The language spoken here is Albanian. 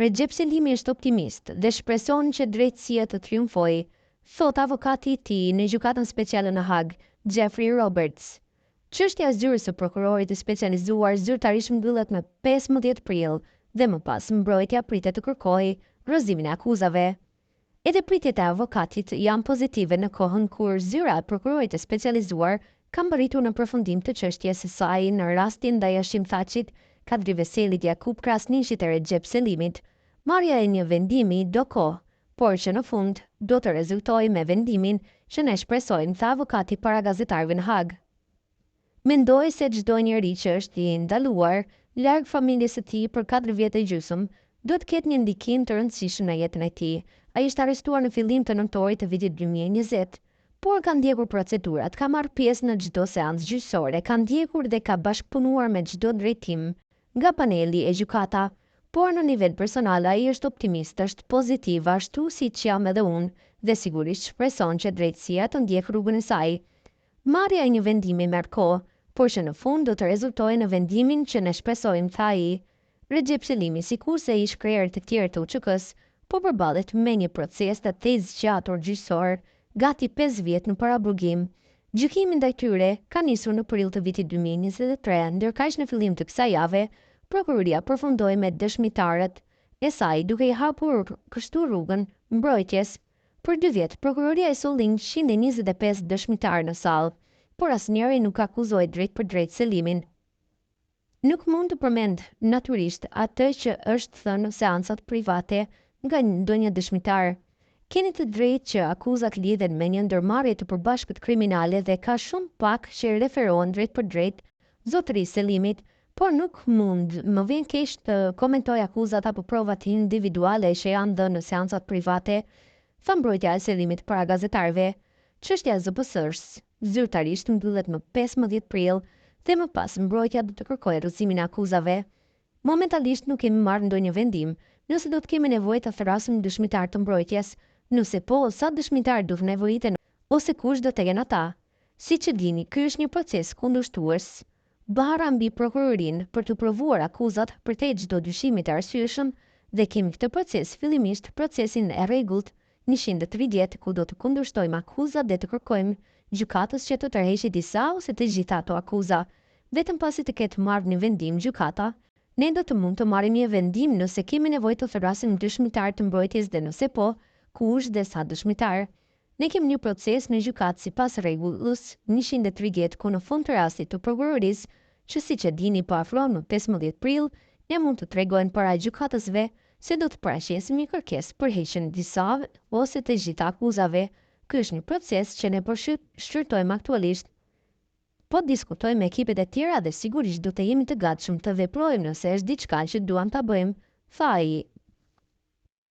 Recep Selimi është optimist dhe shpreson që drejtësia të triumfojë, thot avokati i tij në gjykatën speciale në Hag, Jeffrey Roberts. Çështja e zyrës së prokurorit të specializuar zyrtarisht mbyllet me 15 prill dhe më pas mbrojtja pritet të kërkojë rrëzimin e akuzave. Edhe pritjet e avokatit janë pozitive në kohën kur zyra e prokurorit të specializuar ka mbërritur në përfundim të çështjes së saj në rastin ndaj Hashim Thaçit, Kadri Veselit, Jakub Krasniqit e Recep Selimit. Marrja e një vendimi do kohë, por që në fund do të rezultojë me vendimin që ne shpresojmë, tha avokati para gazetarëve në Hag. Mendoj se çdo njeri që është i ndaluar larg familjes së tij për 4 vjet e gjysmë do të ketë një ndikim të rëndësishëm në jetën e tij. Ai është arrestuar në fillim të nëntorit të vitit 2020, por ka ndjekur procedurat, ka marrë pjesë në çdo seancë gjyqësore, ka ndjekur dhe ka bashkëpunuar me çdo drejtim nga paneli e gjykata, por në nivel personal ai është optimist, është pozitiv ashtu siç jam edhe unë dhe sigurisht shpreson që drejtësia të ndjek rrugën e saj. Marrja e një vendimi merr kohë, por që në fund do të rezultojë në vendimin që ne shpresojmë, tha ai. Recep Selimi, sikurse ish krerë të tjerë të UÇK-s, po përballet me një proces të tezgjatur gjyqësor, gati 5 vjet në paraburgim. Gjykimi ndaj tyre ka nisur në prill të vitit 2023, ndërkaq në fillim të kësaj jave, prokuroria përfundoi me dëshmitarët e saj duke i hapur kështu rrugën mbrojtjes. Për 2 vjet, prokuroria e solli 125 dëshmitarë në sallë, por asnjëri nuk akuzoi drejt për drejt Selimin. Nuk mund të përmend natyrisht atë që është thënë në seancat private nga ndonjë dëshmitar. Keni të drejtë që akuzat lidhen me një ndërmarrje të përbashkët kriminale dhe ka shumë pak që referohen drejt për drejt zotërisë Selimit, por nuk mund më vjen keq të komentoj akuzat apo provat individuale që janë dhënë në seancat private, tha mbrojtja e Selimit para gazetarëve. Çështja e ZPS-s zyrtarisht mbyllet më 15 prill dhe më pas mbrojtja do të kërkojë rrëzimin e akuzave. Momentalisht nuk kemi marrë ndonjë vendim, nëse do të kemi nevojë të therasim dëshmitar të mbrojtjes, nëse po, sa dëshmitar do të nevojiten ose kush do të jenë ata. Siç e dini, ky është një proces kundërshtues. Bara mbi prokurorinë për të provuar akuzat përtej çdo dyshimi të arsyeshëm dhe kemi këtë proces fillimisht procesin e rregullt 130 ku do të kundërshtojmë akuzat dhe të kërkojmë gjykatës që të tërheqë disa ose të gjitha ato akuza. Vetëm pasi të ketë marrë një vendim gjykata, ne do të mund të marrim një vendim nëse kemi nevojë të therasim dëshmitar të mbrojtjes dhe nëse po, kush dhe sa dëshmitar. Ne kemi një proces në gjykatë sipas rregullës 130 ku në fund të rastit të prokurorisë, që siç e dini po afrohen më 15 prill, ne mund të tregojnë para gjykatësve se do të paraqesim një kërkesë për heqjen e disa ose të gjitha akuzave. Ky është një proces që ne po shqyrtojmë aktualisht. Po diskutojmë me ekipet e tjera dhe sigurisht do të jemi të gatshëm të veprojmë nëse është diçka që duam ta bëjmë, tha ai.